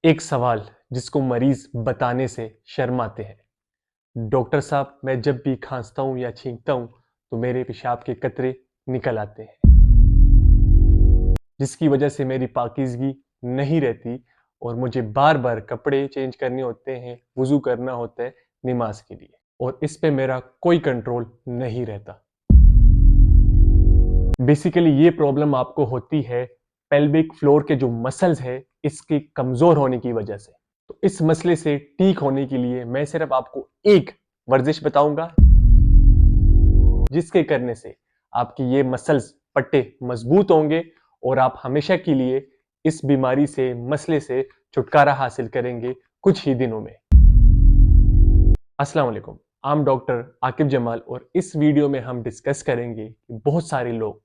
एक सवाल जिसको मरीज बताने से शर्माते हैं। डॉक्टर साहब, मैं जब भी खांसता हूँ या छींकता हूँ तो मेरे पेशाब के कतरे निकल आते हैं, जिसकी वजह से मेरी पाकीज़गी नहीं रहती और मुझे बार बार कपड़े चेंज करने होते हैं, वुज़ू करना होता है नमाज के लिए, और इस पे मेरा कोई कंट्रोल नहीं रहता। बेसिकली ये प्रॉब्लम आपको होती है पेल्विक फ्लोर के जो मसल्स है इसके कमजोर होने की वजह से। तो इस मसले से ठीक होने के लिए मैं सिर्फ आपको एक वर्जिश बताऊंगा, जिसके करने से आपकी ये मसल्स पट्टे मजबूत होंगे और आप हमेशा के लिए इस बीमारी से, मसले से छुटकारा हासिल करेंगे कुछ ही दिनों में। अस्सलाम वालेकुम, आम डॉक्टर आकिब जमाल, और इस वीडियो में हम डिस्कस करेंगे कि बहुत सारे लोग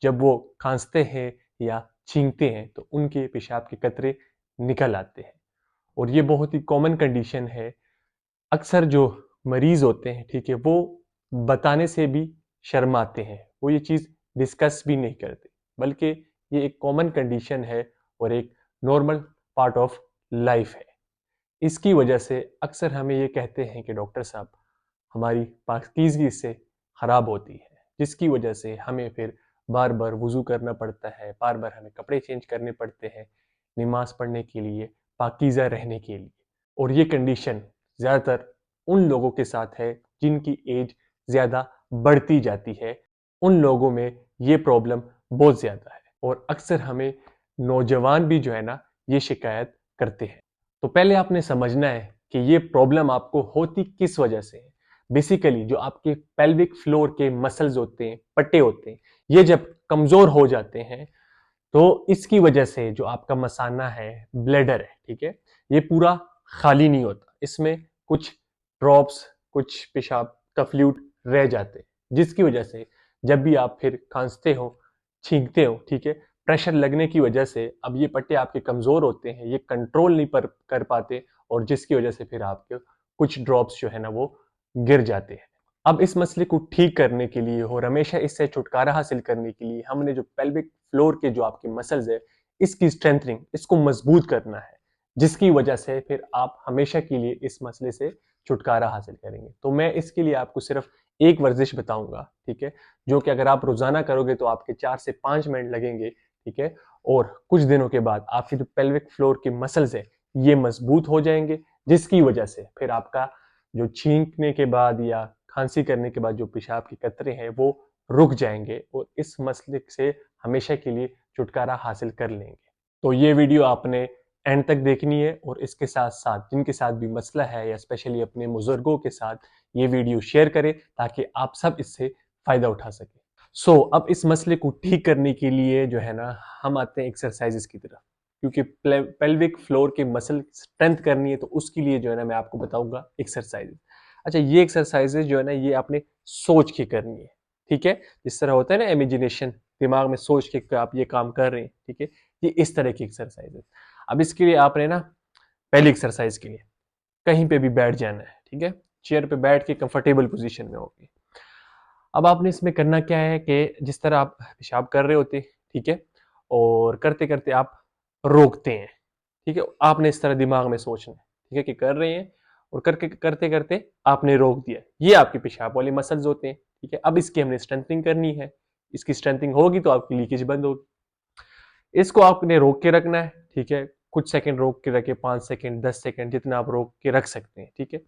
जब वो खांसते हैं या छींकते हैं तो उनके पेशाब के कतरे निकल आते हैं, और ये बहुत ही कॉमन कंडीशन है। अक्सर जो मरीज होते हैं, ठीक है, वो बताने से भी शर्माते हैं, वो ये चीज़ डिस्कस भी नहीं करते, बल्कि ये एक कॉमन कंडीशन है और एक नॉर्मल पार्ट ऑफ लाइफ है। इसकी वजह से अक्सर हमें ये कहते हैं कि डॉक्टर साहब, हमारी पाकीज़गी इससे ख़राब होती है, जिसकी वजह से हमें फिर बार बार वज़ू करना पड़ता है, बार बार हमें कपड़े चेंज करने पड़ते हैं नमाज पढ़ने के लिए, पाकीज़ा रहने के लिए। और ये कंडीशन ज़्यादातर उन लोगों के साथ है जिनकी एज ज़्यादा बढ़ती जाती है। उन लोगों में ये प्रॉब्लम बहुत ज़्यादा है, और अक्सर हमें नौजवान भी जो है ना ये शिकायत करते हैं। तो पहले आपने समझना है कि ये प्रॉब्लम आपको होती किस वजह से है। बेसिकली जो आपके पेल्विक फ्लोर के मसल्स होते हैं, पट्टे होते हैं, ये जब कमजोर हो जाते हैं तो इसकी वजह से जो आपका मसाना है, ब्लैडर है, ठीक है, ये पूरा खाली नहीं होता, इसमें कुछ ड्रॉप्स, कुछ पेशाब का फ्लूइड रह जाते हैं, जिसकी वजह से जब भी आप फिर खांसते हो, छींकते हो, ठीक है, प्रेशर लगने की वजह से अब ये पट्टे आपके कमजोर होते हैं, ये कंट्रोल नहीं कर पाते, और जिसकी वजह से फिर आपके कुछ ड्रॉप्स जो है ना वो गिर जाते हैं। अब इस मसले को ठीक करने के लिए और हमेशा इससे छुटकारा हासिल करने के लिए हमने जो पेल्विक फ्लोर के जो आपके मसल्स है, इसकी स्ट्रेंथनिंग, इसको मजबूत करना है, जिसकी वजह से फिर आप हमेशा के लिए इस मसले से छुटकारा हासिल करेंगे। तो मैं इसके लिए आपको सिर्फ एक वर्जिश बताऊंगा, ठीक है, जो कि अगर आप रोजाना करोगे तो आपके 4 से 5 मिनट लगेंगे, ठीक है, और कुछ दिनों के बाद आपके जो पेल्विक फ्लोर के मसल्स है ये मजबूत हो जाएंगे, जिसकी वजह से फिर आपका जो छींकने के बाद या खांसी करने के बाद जो पेशाब के कतरे हैं वो रुक जाएंगे, और इस मसले से हमेशा के लिए छुटकारा हासिल कर लेंगे। तो ये वीडियो आपने एंड तक देखनी है, और इसके साथ साथ जिनके साथ भी मसला है या स्पेशली अपने बुजुर्गों के साथ ये वीडियो शेयर करें ताकि आप सब इससे फायदा उठा सकें। अब इस मसले को ठीक करने के लिए जो है ना हम आते हैं एक्सरसाइजेस की तरफ, क्योंकि पेल्विक फ्लोर के मसल स्ट्रेंथ करनी है तो उसके लिए जो है ना मैं आपको बताऊंगा एक्सरसाइजेस। अच्छा, ये एक्सरसाइजेस जो है ना ये आपने सोच के करनी है, ठीक है, जिस तरह होता है ना इमेजिनेशन, दिमाग में सोच के आप ये काम कर रहे हैं, ठीक है, ये इस तरह की एक्सरसाइजेस। अब इसके लिए आपने ना पहली एक्सरसाइज के लिए कहीं पे भी बैठ जाना है, ठीक है, चेयर पे बैठ के कंफर्टेबल पोजीशन में होगी। अब आपने इसमें करना क्या है कि जिस तरह आप पेशाब कर रहे होते, ठीक है, और करते करते आप रोकते हैं, ठीक है, आपने इस तरह दिमाग में सोचना है, ठीक है, कि कर रहे हैं, और करके करते करते आपने रोक दिया, ये आपके पेशाब वाले मसल्स होते हैं, ठीक है। अब इसकी हमने स्ट्रेंथनिंग करनी है, इसकी स्ट्रेंथनिंग होगी तो आपकी लीकेज बंद होगी। इसको आपने रोक के रखना है, ठीक है, कुछ सेकंड रोक के रखे, 5 सेकंड, 10 सेकंड, जितना आप रोक के रख सकते हैं, ठीक है,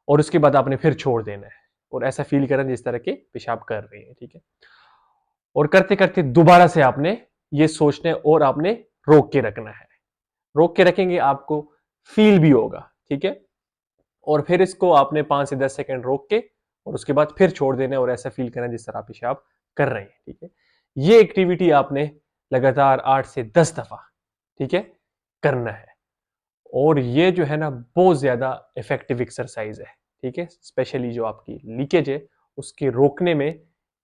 और उसके बाद आपने फिर छोड़ देना है, और ऐसा फील करना जिस तरह के पेशाब कर रहे हैं, ठीक है, और करते करते दोबारा से आपने ये सोचना है और आपने रोक के रखना है। रोक के रखेंगे आपको फील भी होगा, ठीक है, और फिर इसको आपने 5 से 10 सेकंड रोक के और उसके बाद फिर छोड़ देना है, और ऐसा फील करना जिस तरह आप पेशाब कर रहे हैं, ठीक है। ये एक्टिविटी आपने लगातार 8 से 10 दफा, ठीक है, करना है, और ये जो है ना बहुत ज्यादा इफेक्टिव एक्सरसाइज है, ठीक है, स्पेशली जो आपकी लीकेज है उसके रोकने में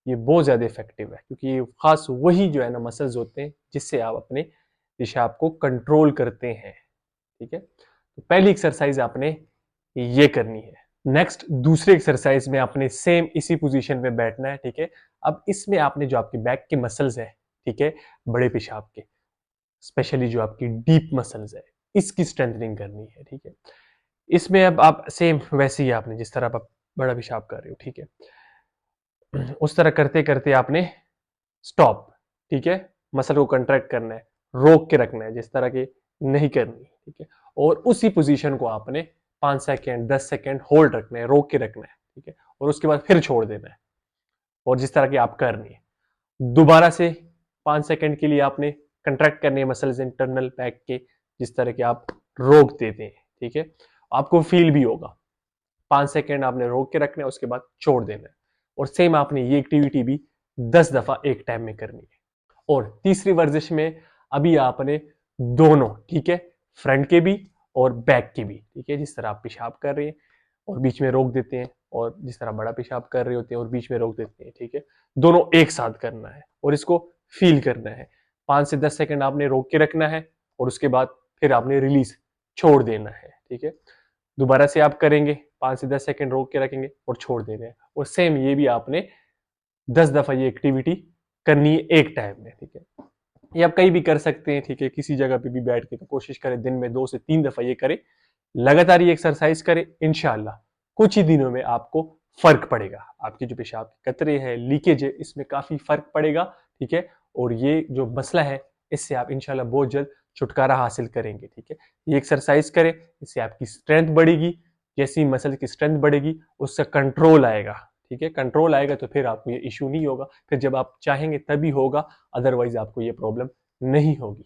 ये बहुत ज्यादा इफेक्टिव है, क्योंकि ये खास वही जो है ना मसल्स होते हैं जिससे आप अपने पेशाब को कंट्रोल करते हैं, ठीक है। तो पहली एक्सरसाइज आपने ये करनी है। नेक्स्ट दूसरे एक्सरसाइज में आपने सेम इसी पोजीशन में बैठना है, ठीक है। अब इसमें आपने जो आपके बैक के मसल्स है, ठीक है, बड़े पेशाब के, स्पेशली जो आपकी डीप मसल्स है, इसकी स्ट्रेंथनिंग करनी है, ठीक है। इसमें अब आप सेम वैसे ही आपने जिस तरह आप बड़ा पेशाब कर रहे हो, ठीक है, उस तरह करते करते आपने स्टॉप, ठीक है, मसल को कंट्रैक्ट करना है, रोक के रखना है, जिस तरह की नहीं करनी, ठीक है। और उसी पोजीशन को आपने 5 सेकेंड 10 सेकेंड होल्ड रखना है, रोक के रखना है, ठीक है, और उसके बाद फिर छोड़ देना है, और जिस तरह की आप करनी है दोबारा से 5 सेकेंड के लिए आपने कंट्रैक्ट करने मसल्स इंटरनल बैक के, जिस तरह के आप रोक देते हैं, ठीक है। आपको फील भी होगा, 5 सेकेंड आपने रोक के रखना है, उसके बाद छोड़ देना है, और सेम आपने ये एक्टिविटी भी 10 दफा एक टाइम में करनी है। और तीसरी वर्जिश में अभी आपने दोनों, ठीक है, फ्रंट के भी और बैक के भी, ठीक है, जिस तरह आप पेशाब कर रहे हैं और बीच में रोक देते हैं, और जिस तरह बड़ा पेशाब कर रहे होते हैं और बीच में रोक देते हैं, ठीक है, दोनों एक साथ करना है और इसको फील करना है। 5 से 10 सेकंड आपने रोक के रखना है और उसके बाद फिर आपने रिलीज छोड़ देना है, ठीक है। दोबारा से आप करेंगे, 5 से 10 सेकंड रोक के रखेंगे और छोड़ देना है, और सेम ये भी आपने 10 दफा ये एक्टिविटी करनी है एक टाइम में, ठीक है। ये आप कहीं भी कर सकते हैं, ठीक है, किसी जगह पे भी बैठ के, तो कोशिश करें दिन में 2 से 3 दफा ये करें, लगातार ये एक्सरसाइज करें, इंशाल्लाह कुछ ही दिनों में आपको फर्क पड़ेगा, आपकी जो पेशाब के कतरे हैं, लीकेज है, इसमें काफी फर्क पड़ेगा, ठीक है। और ये जो मसला है, इससे आप इंशाल्लाह बहुत जल्द छुटकारा हासिल करेंगे, ठीक है। ये एक्सरसाइज करें, इससे आपकी स्ट्रेंथ बढ़ेगी, जैसी मसल की स्ट्रेंथ बढ़ेगी उससे कंट्रोल आएगा, ठीक है। कंट्रोल आएगा तो फिर आपको ये इशू नहीं होगा, फिर जब आप चाहेंगे तभी होगा, अदरवाइज आपको ये प्रॉब्लम नहीं होगी।